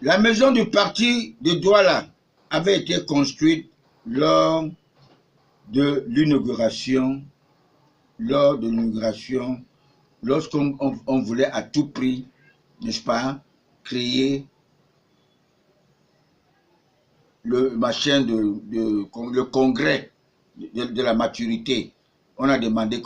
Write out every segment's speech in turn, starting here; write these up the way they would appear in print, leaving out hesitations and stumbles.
La maison du parti de Douala avait été construite lors de l'inauguration, lorsqu'on voulait à tout prix, n'est-ce pas, créer le congrès de la maturité. On a demandé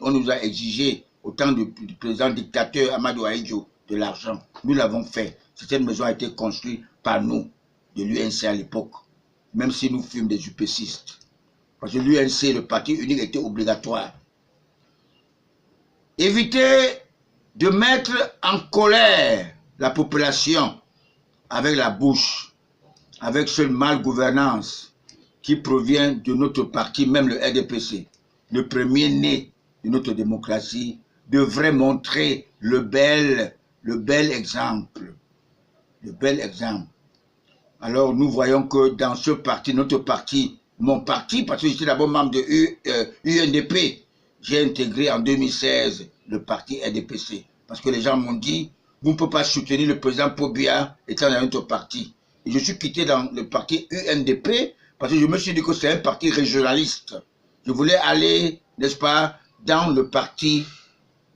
on nous a exigé au temps du président dictateur Amadou Ahidjo de l'argent. Nous l'avons fait. Cette maison a été construite par nous, de l'UNC à l'époque, même si nous fûmes des UPCistes. Parce que l'UNC, le parti unique, était obligatoire. Éviter de mettre en colère la population avec la bouche, avec cette malgouvernance qui provient de notre parti, même le RDPC, le premier-né de notre démocratie, devrait montrer le bel exemple. Le bel exemple. Alors nous voyons que dans ce parti, notre parti, mon parti, parce que j'étais d'abord membre de UNDP, j'ai intégré en 2016 le parti RDPC. Parce que les gens m'ont dit, vous ne pouvez pas soutenir le président Paul Biya étant dans notre parti. Et je suis quitté dans le parti UNDP parce que je me suis dit que c'est un parti régionaliste. Je voulais aller, n'est-ce pas, dans le parti,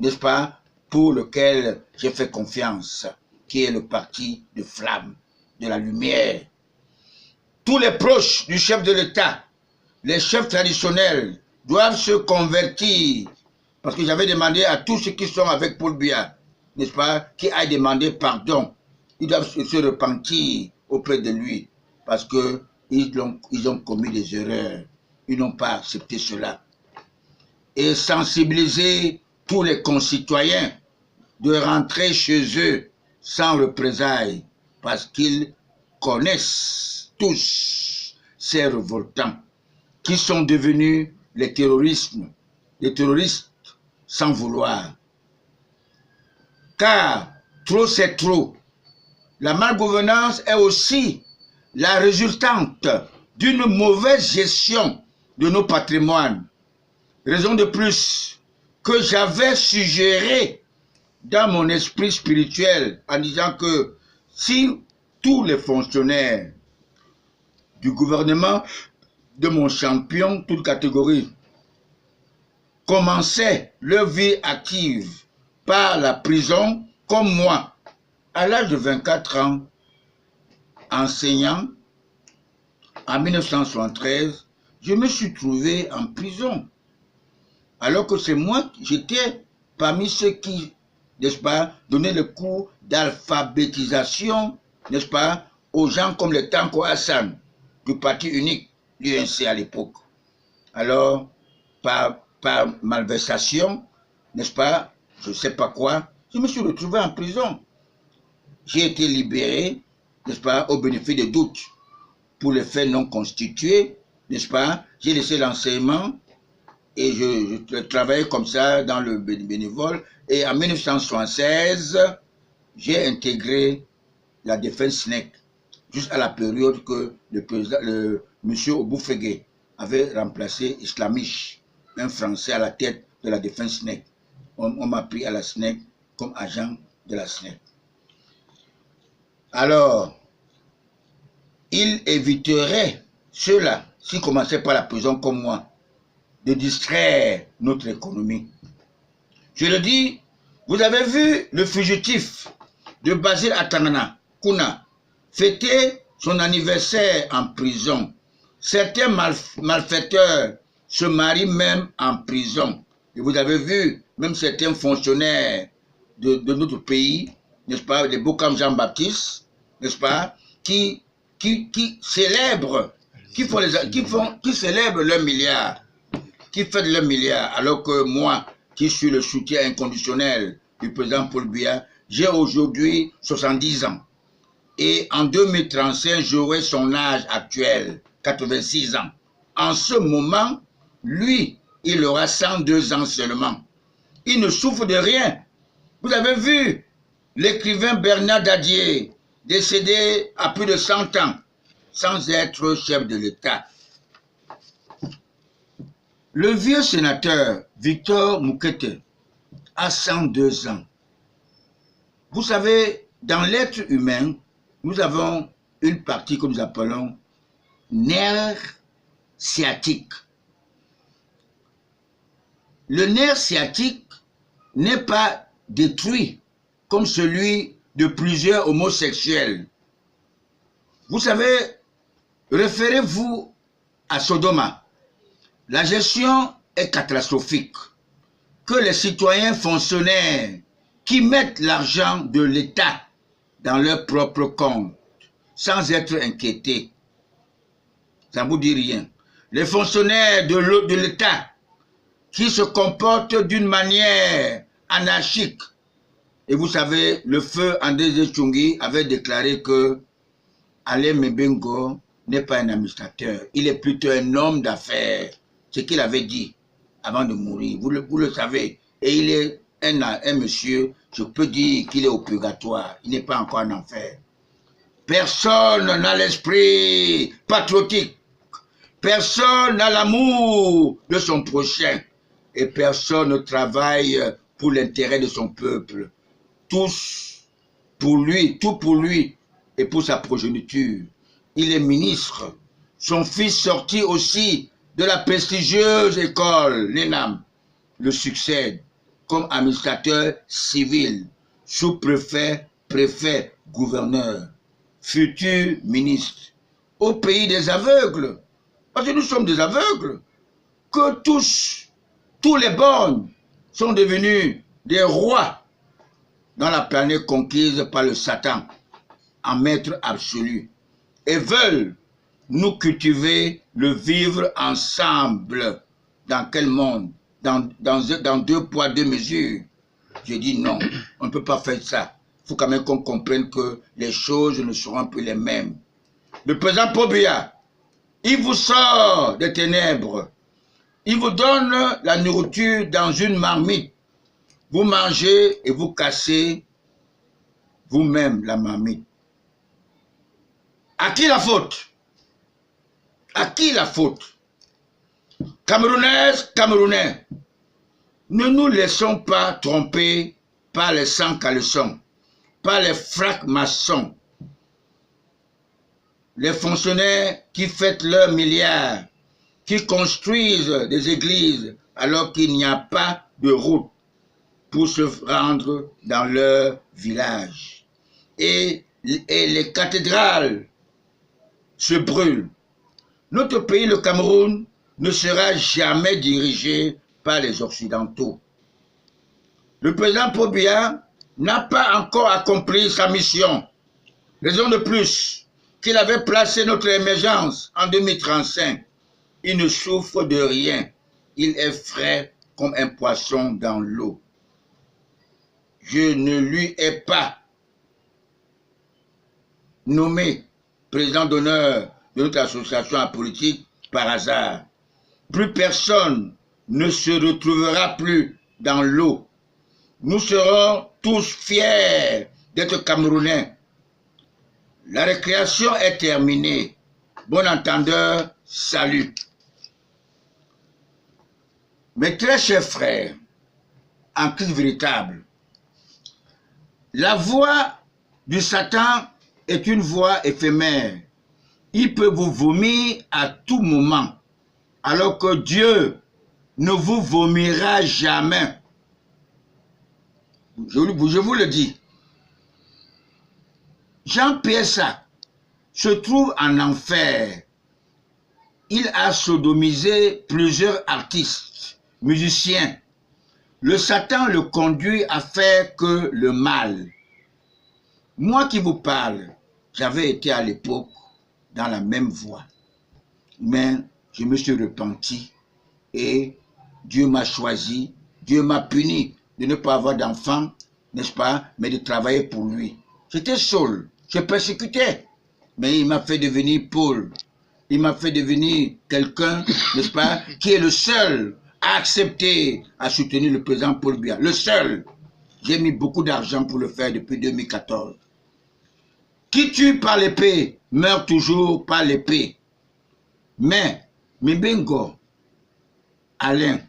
n'est-ce pas, pour lequel j'ai fait confiance, qui est le parti de flamme, de la lumière. Tous les proches du chef de l'État, les chefs traditionnels, doivent se convertir. Parce que j'avais demandé à tous ceux qui sont avec Paul Biya, n'est-ce pas, qui aillent demander pardon. Ils doivent se repentir auprès de lui. Parce qu'ils ont commis des erreurs. Ils n'ont pas accepté cela. Et sensibiliser tous les concitoyens de rentrer chez eux sans représailles. Parce qu'ils connaissent tous ces révoltants qui sont devenus les terroristes sans vouloir. Car trop c'est trop. La malgouvernance est aussi la résultante d'une mauvaise gestion de nos patrimoines. Raison de plus que j'avais suggéré dans mon esprit spirituel en disant que si tous les fonctionnaires du gouvernement de mon champion, toute catégorie, commençaient leur vie active par la prison, comme moi, à l'âge de 24 ans, enseignant, en 1973, je me suis trouvé en prison. Alors que c'est moi, j'étais parmi ceux qui, n'est-ce pas, donnaient le cours d'alphabétisation, n'est-ce pas, aux gens comme le Tanko Hassan, du parti unique, l'UNC à l'époque. Alors, par malversation, n'est-ce pas, je ne sais pas quoi, je me suis retrouvé en prison. J'ai été libéré, n'est-ce pas, au bénéfice des doutes pour les faits non constitués, n'est-ce pas. J'ai laissé l'enseignement et je travaillais comme ça dans le bénévole. Et en 1976, j'ai intégré la défense SNEC, juste à la période que le monsieur Oboufégué avait remplacé Islamiche, un Français à la tête de la défense SNEC. On m'a pris à la SNEC comme agent de la SNEC. Alors, il éviterait ceux-là, s'ils commençaient par la prison comme moi, de distraire notre économie. Je le dis, vous avez vu le fugitif de Basile Atangana, Kuna, fêter son anniversaire en prison. Certains malfaiteurs se marient même en prison. Et vous avez vu, même certains fonctionnaires de notre pays, n'est-ce pas, les Bokam Jean-Baptiste, n'est-ce pas, qui célèbrent, qui célèbrent leur milliard, qui fêtent leur milliard, alors que moi, qui suis le soutien inconditionnel du président Paul Biya, j'ai aujourd'hui 70 ans. Et en 2035, j'aurai son âge actuel, 86 ans. En ce moment, lui, il aura 102 ans seulement. Il ne souffre de rien. Vous avez vu l'écrivain Bernard Dadier, décédé à plus de 100 ans, sans être chef de l'État. Le vieux sénateur Victor Moukete a 102 ans. Vous savez, dans l'être humain, nous avons une partie que nous appelons nerf sciatique. Le nerf sciatique n'est pas détruit comme celui de plusieurs homosexuels. Vous savez, référez-vous à Sodoma. La gestion est catastrophique. Que les citoyens fonctionnaires qui mettent l'argent de l'État dans leur propre compte sans être inquiétés, ça ne vous dit rien. Les fonctionnaires de l'État qui se comportent d'une manière anarchique. Et vous savez, le feu André Tchungi avait déclaré que Alain Mbengo n'est pas un administrateur, il est plutôt un homme d'affaires. Ce qu'il avait dit avant de mourir, vous le savez. Et il est un monsieur, je peux dire qu'il est au purgatoire, il n'est pas encore en enfer. Personne n'a l'esprit patriotique, personne n'a l'amour de son prochain, et personne ne travaille pour l'intérêt de son peuple. Tous pour lui, tout pour lui et pour sa progéniture. Il est ministre. Son fils sorti aussi de la prestigieuse école, l'ENAM, le succède comme administrateur civil, sous-préfet, préfet, gouverneur, futur ministre, au pays des aveugles. Parce que nous sommes des aveugles, que tous les borgnes sont devenus des rois dans la planète conquise par le Satan, en maître absolu, et veulent nous cultiver le vivre ensemble. Dans quel monde? Dans deux poids, deux mesures. Je dis non, on ne peut pas faire ça. Il faut quand même qu'on comprenne que les choses ne seront plus les mêmes. Le président Paul Biya, il vous sort des ténèbres. Il vous donne la nourriture dans une marmite. Vous mangez et vous cassez vous-même la marmite. À qui la faute? À qui la faute? Camerounaises, Camerounais, ne nous laissons pas tromper par les sans-caleçons, par les fracs-maçons, les fonctionnaires qui fêtent leurs milliards, qui construisent des églises alors qu'il n'y a pas de route pour se rendre dans leur village. Et les cathédrales se brûlent. Notre pays, le Cameroun, ne sera jamais dirigé par les Occidentaux. Le président Paul Biya n'a pas encore accompli sa mission. Raison de plus qu'il avait placé notre émergence en 2035. Il ne souffre de rien. Il est frais comme un poisson dans l'eau. Je ne lui ai pas nommé président d'honneur de notre association politique par hasard. Plus personne ne se retrouvera plus dans l'eau. Nous serons tous fiers d'être Camerounais. La récréation est terminée. Bon entendeur, salut. Mes très chers frères, en Christ véritable, la voix du Satan est une voix éphémère. Il peut vous vomir à tout moment, alors que Dieu ne vous vomira jamais. Je vous le dis. Jean Piessa se trouve en enfer. Il a sodomisé plusieurs artistes, musiciens. Le Satan le conduit à faire que le mal. Moi qui vous parle, j'avais été à l'époque dans la même voie. Mais je me suis repenti et Dieu m'a choisi, Dieu m'a puni de ne pas avoir d'enfant, n'est-ce pas, mais de travailler pour lui. J'étais seul, je persécutais, mais il m'a fait devenir Paul. Il m'a fait devenir quelqu'un, n'est-ce pas, qui est le seul à accepter, à soutenir le président Paul Biya. Le seul. J'ai mis beaucoup d'argent pour le faire depuis 2014. Qui tue par l'épée meurt toujours par l'épée. Mais, Mbengo, Alain,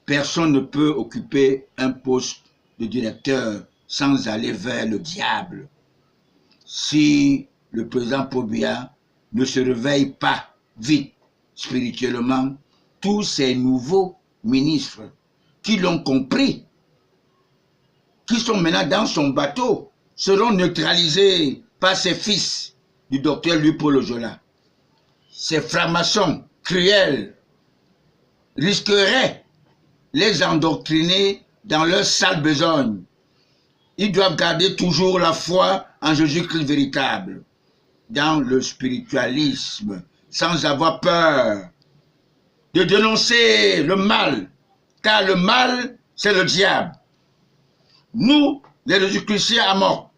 personne ne peut occuper un poste de directeur sans aller vers le diable. Si le président Paul Biya ne se réveille pas vite spirituellement, tous ces nouveaux ministres qui l'ont compris, qui sont maintenant dans son bateau, seront neutralisés par ses fils du docteur Louis-Paul Ojola. Ces francs-maçons cruels risqueraient les endoctriner dans leur sale besogne. Ils doivent garder toujours la foi en Jésus-Christ véritable, dans le spiritualisme, sans avoir peur de dénoncer le mal, car le mal, c'est le diable. Nous, les Jésus-Christiens Amok,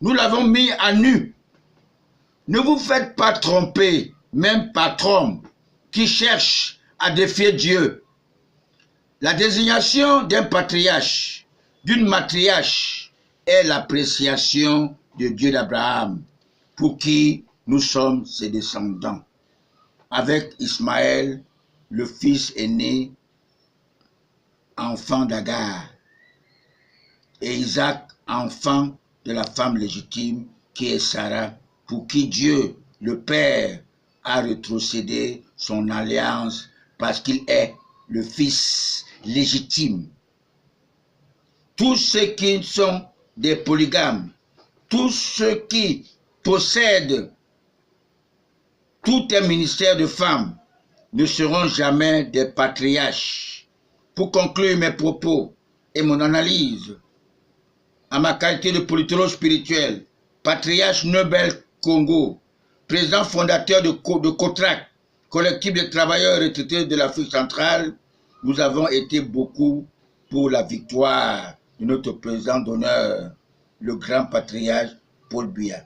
nous l'avons mis à nu. Ne vous faites pas tromper, même par trompe, qui cherche à défier Dieu. La désignation d'un patriarche, d'une matriarche, est l'appréciation de Dieu d'Abraham, pour qui nous sommes ses descendants. Avec Ismaël, le fils aîné, enfant d'Agar, et Isaac, enfant de la femme légitime qui est Sarah, pour qui Dieu, le Père, a rétrocédé son alliance parce qu'il est le fils légitime. Tous ceux qui sont des polygames, tous ceux qui possèdent tout un ministère de femmes ne seront jamais des patriarches. Pour conclure mes propos et mon analyse, à ma qualité de politologue spirituel, patriarche Nobel Congo, président fondateur de COTRAC, collectif de travailleurs retraités de l'Afrique centrale, nous avons été beaucoup pour la victoire de notre président d'honneur, le grand patriarche Paul Biya.